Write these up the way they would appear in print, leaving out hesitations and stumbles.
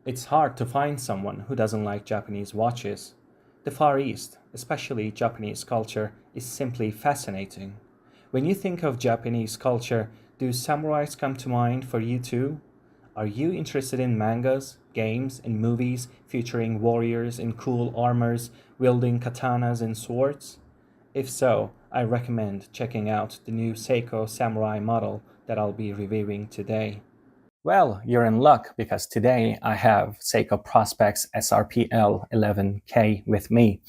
It's hard to find someone who doesn't like Japanese watches. The Far East, especially Japanese culture, is simply fascinating. When you think of Japanese culture, do samurais come to mind for you too? Are you interested in mangas, games, and movies featuring warriors in cool armors wielding katanas and swords? If so, I recommend checking out the new Seiko Samurai model that I'll be reviewing today. Well, you're in luck because today I have Seiko Prospects SRPL11K with me.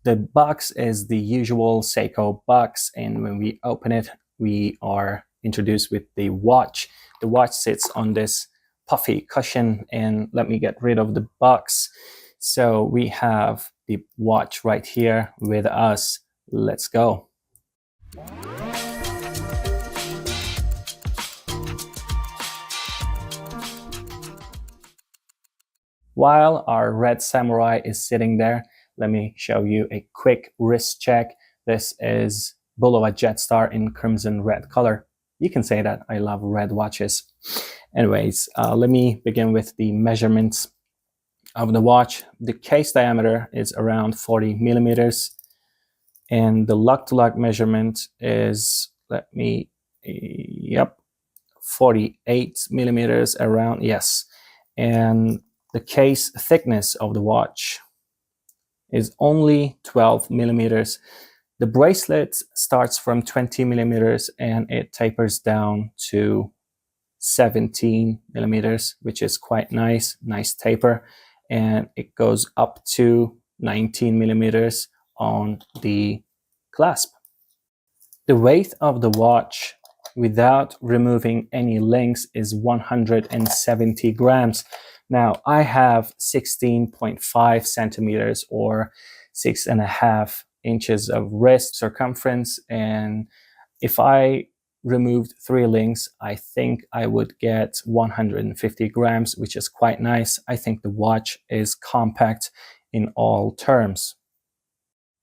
The box is the usual Seiko box, and when we open it, we are introduced with the watch. The watch sits on this puffy cushion, and let me get rid of the box. So we have the watch right here with us. Let's go. While our red samurai is sitting there, let me show you a quick wrist check. This is Bulova Jetstar in crimson red color. You can say that I love red watches. Anyways, let me begin with the measurements of the watch. The case diameter is around 40 millimeters, and the lug-to-lug measurement is, yep, 48 millimeters around, yes. And the case thickness of the watch is only 12 millimeters. The bracelet starts from 20 millimeters and it tapers down to 17 millimeters, which is quite nice taper. And it goes up to 19 millimeters on the clasp. The weight of the watch without removing any links is 170 grams. Now I have 16.5 centimeters or 6.5 inches of wrist circumference, and if I removed 3 links, I think I would get 150 grams, which is quite nice. I think the watch is compact in all terms.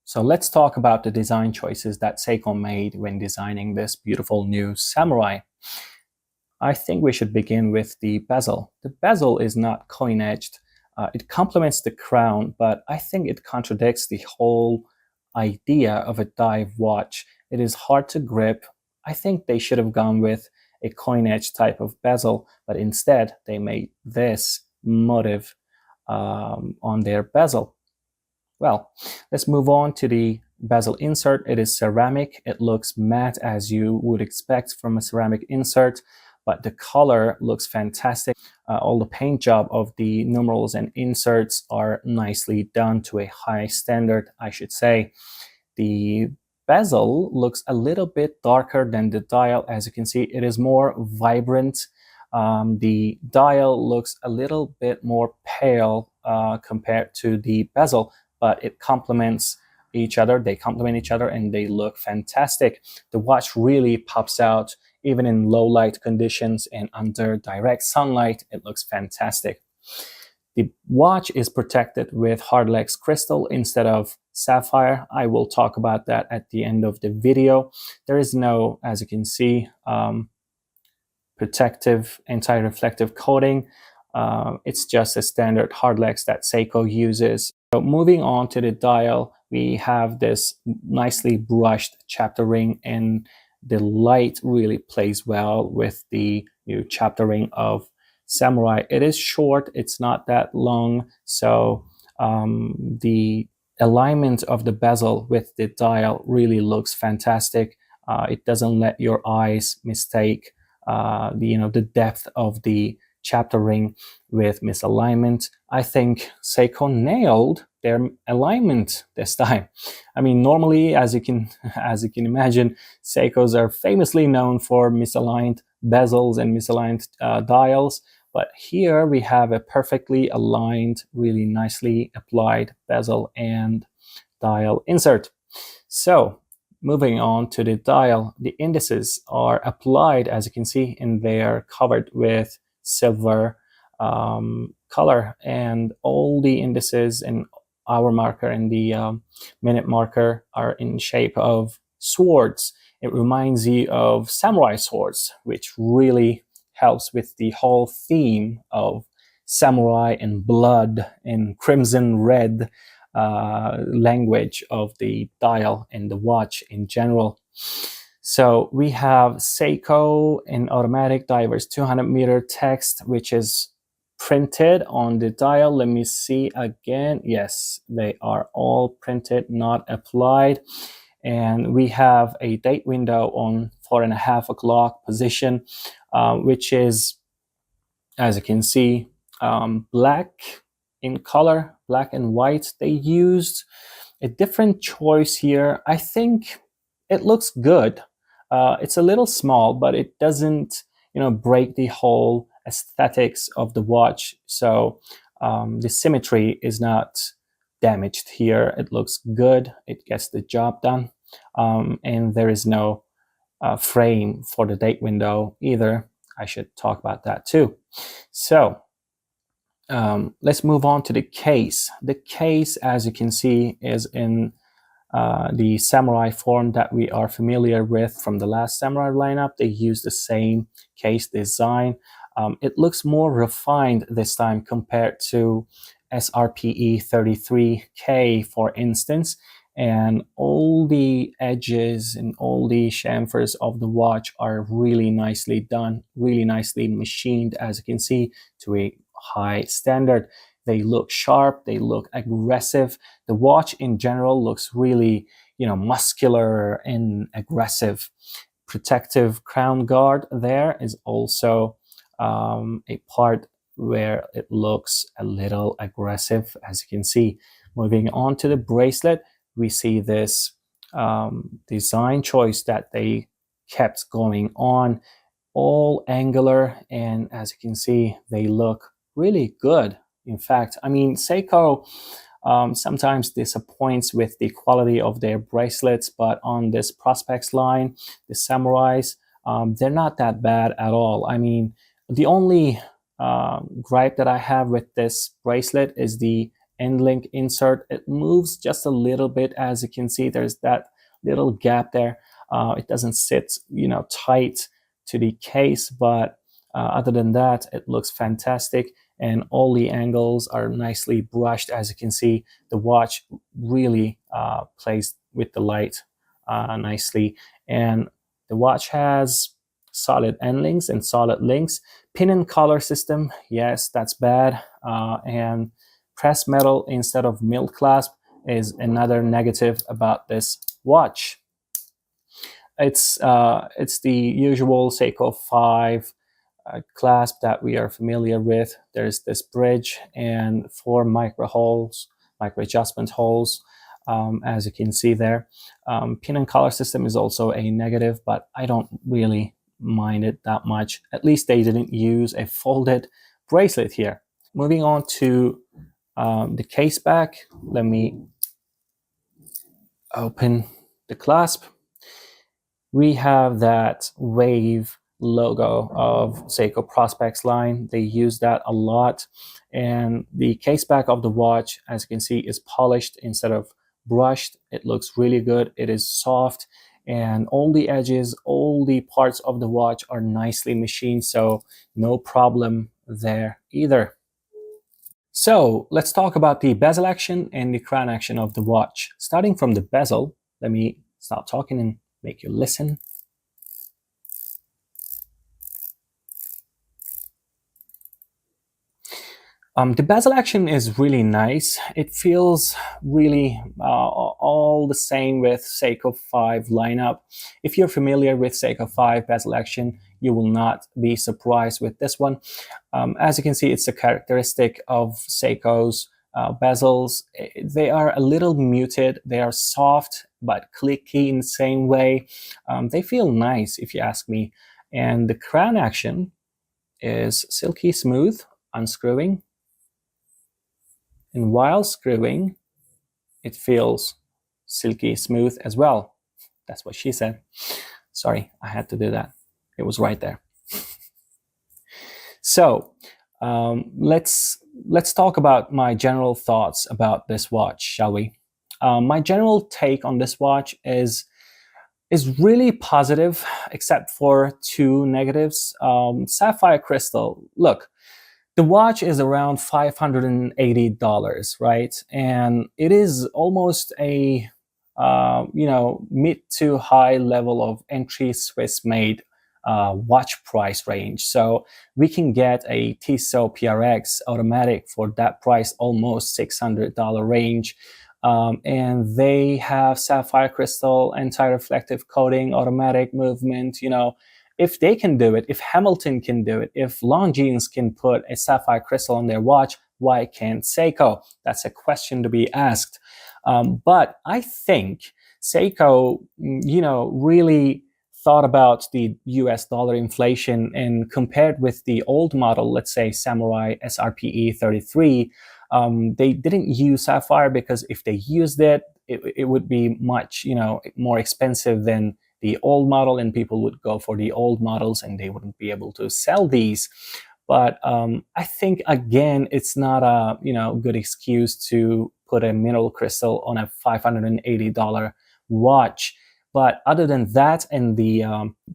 So let's talk about the design choices that Seiko made when designing this beautiful new Samurai. I think we should begin with the bezel. The bezel is not coin-edged. It complements the crown, but I think it contradicts the whole idea of a dive watch. It is hard to grip. I think they should have gone with a coin-edged type of bezel, but instead they made this motif on their bezel. Well, let's move on to the bezel insert. It is ceramic. It looks matte as you would expect from a ceramic insert, but the color looks fantastic. All the paint job of the numerals and inserts are nicely done to a high standard, I should say. The bezel looks a little bit darker than the dial. As you can see, it is more vibrant. The dial looks a little bit more pale compared to the bezel, but it complements each other. They complement each other and they look fantastic. The watch really pops out even in low light conditions and under direct sunlight. It looks fantastic. The watch is protected with Hardlex crystal instead of sapphire. I will talk about that at the end of the video. There is no, as you can see, protective anti-reflective coating. It's just a standard Hardlex that Seiko uses. So moving on to the dial, we have this nicely brushed chapter ring, and the light really plays well with the new chapter ring of Samurai. It is short, it's not that long, so the alignment of the bezel with the dial really looks fantastic. It doesn't let your eyes mistake the depth of the chapter ring with misalignment. I think Seiko nailed their alignment this time. I mean, normally, as you can imagine, Seikos are famously known for misaligned bezels and misaligned dials, but here we have a perfectly aligned, really nicely applied bezel and dial insert. So moving on to the dial, the indices are applied, as you can see, and they are covered with silver color, and all the indices in hour marker and the minute marker are in shape of swords. It reminds you of samurai swords, which really helps with the whole theme of samurai and blood and crimson red language of the dial and the watch in general. So we have Seiko in automatic divers 200-meter text, which is printed on the dial. Let me see again. Yes, they are all printed, not applied. And we have a date window on 4.5 o'clock position, which is, as you can see, black in color, black and white. They used a different choice here. I think it looks good. It's a little small, but it doesn't, break the whole aesthetics of the watch. So the symmetry is not damaged here. It looks good. It gets the job done. And there is no frame for the date window either. I should talk about that too. So let's move on to the case. The case, as you can see, is in the samurai form that we are familiar with from the last samurai lineup. They use the same case design. It looks more refined this time compared to SRPE11K, for instance. And all the edges and all the chamfers of the watch are really nicely done, really nicely machined, as you can see, to a high standard. They look sharp, they look aggressive. The watch in general looks really, muscular and aggressive. Protective crown guard there is also a part where it looks a little aggressive, as you can see. Moving on to the bracelet, we see this design choice that they kept going on, all angular, and as you can see, they look really good. In fact, Seiko sometimes disappoints with the quality of their bracelets, but on this Prospects line, the Samurais, they're not that bad at all. The only gripe that I have with this bracelet is the end link insert. It moves just a little bit. As you can see, there's that little gap there. It doesn't sit, tight to the case, but other than that, it looks fantastic, and all the angles are nicely brushed. As you can see, the watch really plays with the light nicely, and the watch has solid end links and solid links. Pin and collar system, yes, that's bad, and pressed metal instead of milled clasp is another negative about this watch. It's the usual Seiko 5 clasp that we are familiar with. There's this bridge and 4 micro adjustment holes, as you can see there. Pin and collar system is also a negative, but I don't really mind it that much. At least they didn't use a folded bracelet here. Moving on to the case back, let me open the clasp. We have that wave logo of Seiko Prospects line. They use that a lot. And the case back of the watch, as you can see, is polished instead of brushed. It looks really good. It is soft, and all the edges, all the parts of the watch are nicely machined, so no problem there either. So let's talk about the bezel action and the crown action of the watch. Starting from the bezel, let me stop talking and make you listen. The bezel action is really nice. It feels really all the same with Seiko 5 lineup. If you're familiar with Seiko 5 bezel action, you will not be surprised with this one. As you can see, it's a characteristic of Seiko's bezels. They are a little muted. They are soft but clicky in the same way. They feel nice, if you ask me. And the crown action is silky smooth, unscrewing. And while screwing, it feels silky smooth as well. That's what she said. Sorry, I had to do that. It was right there. So let's talk about my general thoughts about this watch, shall we? My general take on this watch is really positive, except for 2 negatives. Sapphire crystal. Look, The watch is around $580, right? And it is almost a mid to high level of entry Swiss-made watch price range. So we can get a Tissot PRX automatic for that price, almost $600 range. And they have sapphire crystal, anti-reflective coating, automatic movement. If they can do it, if Hamilton can do it, if Longines can put a sapphire crystal on their watch, why can't Seiko? That's a question to be asked. But I think Seiko, really thought about the US dollar inflation and compared with the old model, let's say Samurai SRPE 33, they didn't use sapphire because if they used it, it would be much, more expensive than the old model, and people would go for the old models and they wouldn't be able to sell these. But I think, again, it's not a good excuse to put a mineral crystal on a $580 watch. But other than that, and the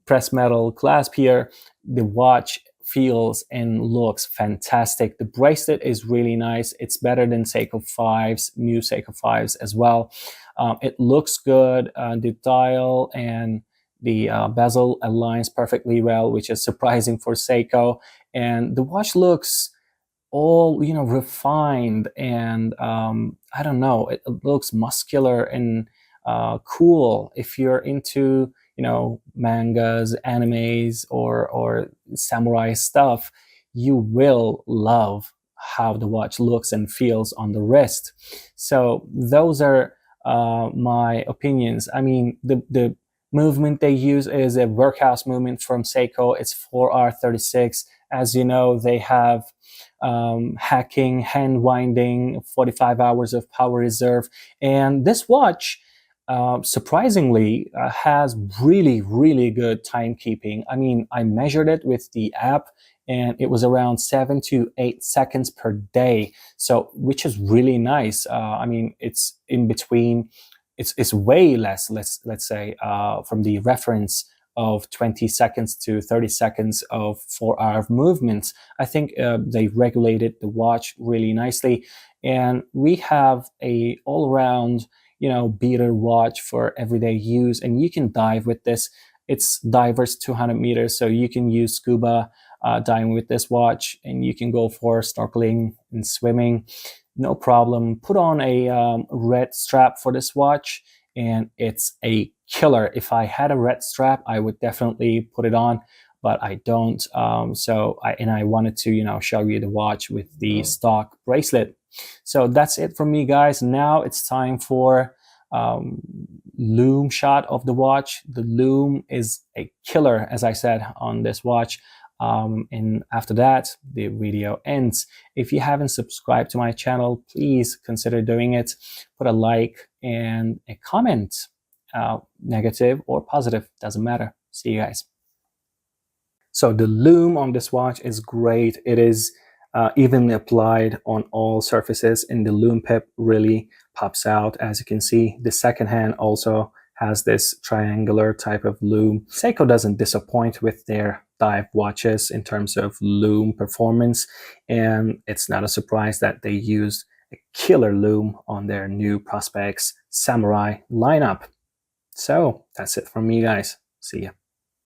pressed metal clasp here, the watch feels and looks fantastic. The bracelet is really nice. It's better than Seiko 5s, new Seiko 5s as well. It looks good. The dial and the bezel aligns perfectly well, which is surprising for Seiko. And the watch looks all refined, and I don't know, it looks muscular and cool. If you're into mangas, animes, or samurai stuff, you will love how the watch looks and feels on the wrist. So those are my opinions. I mean, the movement they use is a workhouse movement from Seiko. It's 4R36. As you know, they have hacking, hand winding, 45 hours of power reserve. And this watch, surprisingly, has really, really good timekeeping. I mean, I measured it with the app and it was around 7 to 8 seconds per day. So, which is really nice. I mean, it's in between. It's way less, let's say, from the reference of 20 seconds to 30 seconds of 4-hour movements. I think they regulated the watch really nicely. And we have a all-around, beater watch for everyday use. And you can dive with this. It's diver's 200 meters, so you can use scuba diving with this watch, and you can go for snorkeling and swimming. No problem. Put on a red strap for this watch, and it's a killer. If I had a red strap, I would definitely put it on, but I don't. I wanted to, show you the watch with the stock bracelet. So that's it from me, guys. Now it's time for lume shot of the watch. The lume is a killer, as I said, on this watch. And after that, the video ends. If you haven't subscribed to my channel, please consider doing it. Put a like and a comment, negative or positive, doesn't matter. See you guys. So the lume on this watch is great. It is evenly applied on all surfaces, and the lume pip really pops out. As you can see, the second hand also has this triangular type of lume. Seiko doesn't disappoint with their dive watches in terms of lume performance, and it's not a surprise that they used a killer lume on their new Prospex Samurai lineup. So that's it from me, guys. See ya.